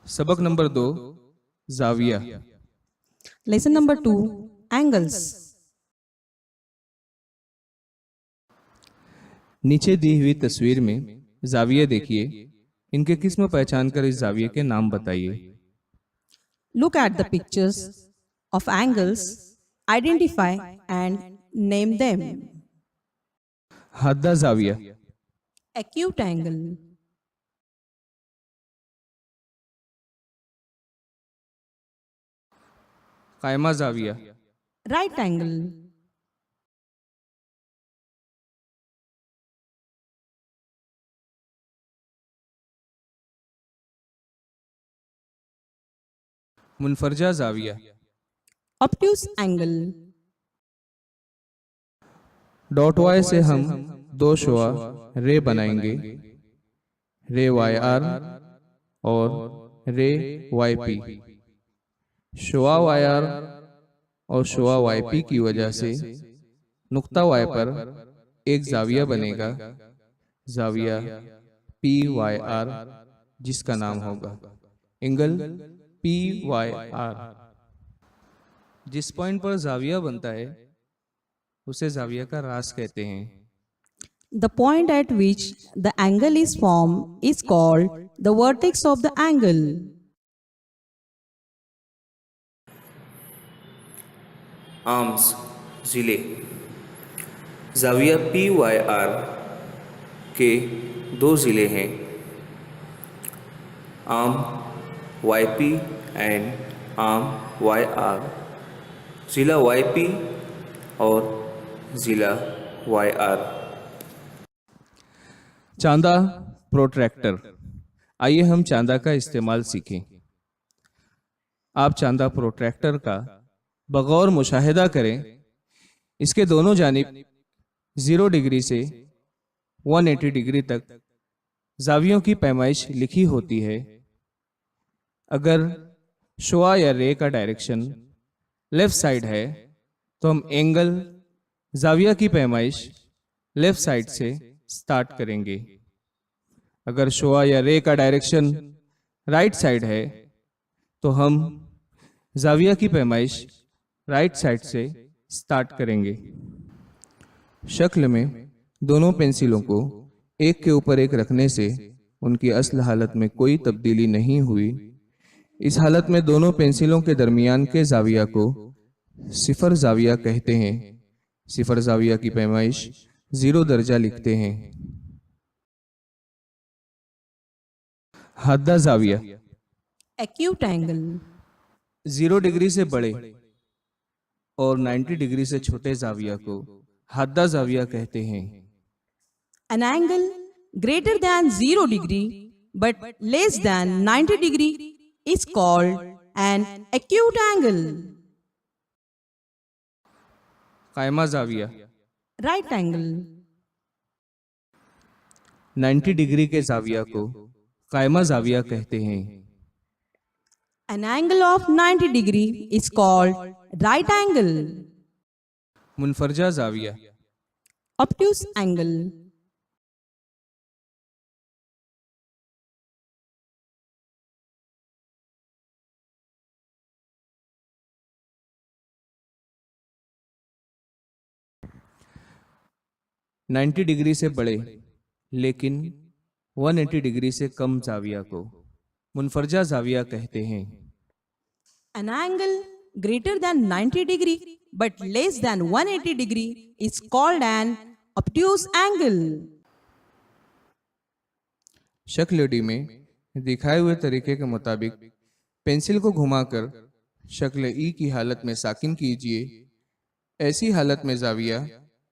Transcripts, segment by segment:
सबक number 2, जाविया। Lesson number 2, angles. नीचे दी हुई तस्वीर में जाविया देखिए। इनके किस्म पहचान कर इस जाविये के नाम बताइए। Look at the pictures of angles, identify and name them. हद्दा जाविया, Acute angle, कायमा जाविया, right angle, मुनफरजा जाविया। obtuse angle, डॉट वाई से हम दो शुआ रे बनाएंगे, रे वाई आर और रे वाई पी। शुआ वाई आर और शुआ वाई पी की वजह से नुक्ता वाई पर एक जाविया बनेगा, जाविया पी वाई आर, जिसका नाम होगा एंगल पी वाई आर। जिस पॉइंट पर जाविया बनता है उसे जाविया का रास कहते हैं। the point at which the angle is formed is called the vertex of the angle. Arms ज़िले। जाविया पी वाई आर के दो ज़िले हैं, arm Y P and arm Y R. ज़िला वाई पी और ज़िला वाई आर। Chanda protractor. आइए हम चांदा का इस्तेमाल सीखें। आप चांदा प्रोट्रैक्टर का बगौर मुशाहिदा करें। इसके दोनों जानिब 0 डिग्री से 180 डिग्री तक जावियों की पैमाइश लिखी होती है। अगर शुआ या रे का डायरेक्शन लेफ्ट साइड है तो हम एंगल जाविया की पैमाइश लेफ्ट साइड से स्टार्ट करेंगे। अगर शुआ या रे का डायरेक्शन राइट साइड है तो हम जाविया की पैमाइश राइट साइड से स्टार्ट करेंगे। शक्ल में दोनों पेंसिलों को एक के ऊपर एक रखने से उनकी असल हालत में कोई तब्दीली नहीं हुई। इस हालत में दोनों पेंसिलों के दरमियान के जाविया को सिफर जाविया कहते हैं। सिफर जाविया की पैमाइश 0 दर्जा लिखते हैं। हद्दा जाविया। Acute angle, 0 डिग्री से बड़े और 90 डिग्री से छोटे जाविया को हद्दा जाविया कहते हैं। an angle greater than 0 degree but less than 90 degree is called an acute angle. कायमा जाविया। Right angle, 90 डिग्री के जाविया को कायमा जाविया कहते हैं। an angle of 90 degree is called right angle. मुनफरजा जाविया। Obtuse angle, नाइन्टी डिग्री से बड़े लेकिन 180 डिग्री से कम जाविया को मुनफरजा जाविया कहते हैं। an angle greater than 90 degree but less than 180 degree is called an obtuse angle. शक्ल डी में दिखाए हुए तरीके के मुताबिक पेंसिल को घुमाकर शक्ल ई की हालत में साकिन कीजिए। ऐसी हालत में जाविया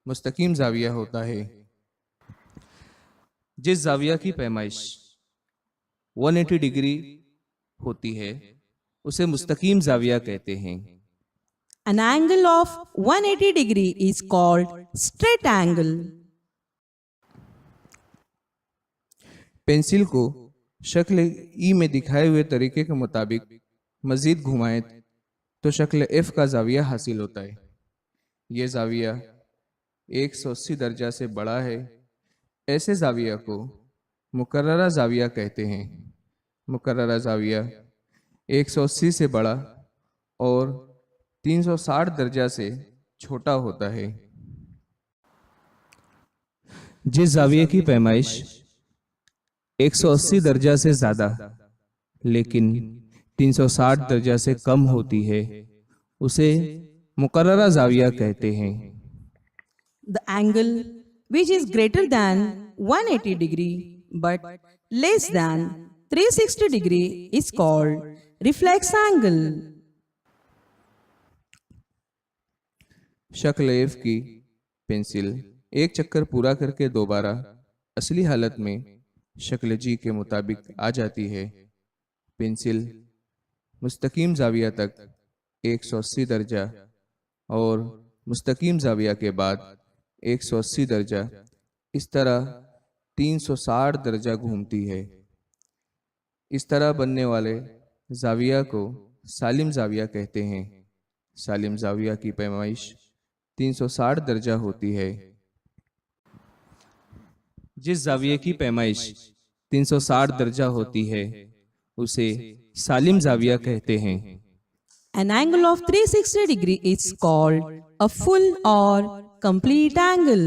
मुस्तकीम जाविया होता है। जिस जाविया की पैमाइश 180 डिग्री होती है उसे मुस्तकीम जाविया कहते हैं। An angle of 180 degree is called straight angle. Pencil को शक्ल ई में दिखाए हुए तरीके के मुताबिक मजीद घुमाएं तो शक्ल एफ का जाविया हासिल होता है। यह जाविया 180 दर्जा से बड़ा है। ऐसे जाविया को मुकर्ररा जाविया कहते हैं। मुकर्ररा जाविया 180 से बड़ा और 360 दर्जा से छोटा होता है। जिस जाविये की पैमाइश 180 दर्जा से ज्यादा लेकिन 360 दर्जा से कम होती है उसे मुकर्ररा जाविया कहते हैं। The angle which is greater than 180 degree but less than 360 degree is called reflex angle. शक्ल एफ की पेंसिल एक चक्कर पूरा करके दोबारा असली हालत में शक्ल जी के मुताबिक आ जाती है। पेंसिल मुस्तकीम जाविया तक 180 दर्जा और मुस्तकीम जाविया के बाद 180 दर्जा इस तरह 360 दर्जा घूमती है। इस तरह बनने वाले जाविया को सालिम जाविया कहते हैं। सालिम जाविया की पैमाइश 360 दर्जा होती है। जिस जाविये की पैमाइश 360 दर्जा होती है उसे सालिम जाविया कहते हैं। An angle of 360 degree is called a full or complete angle.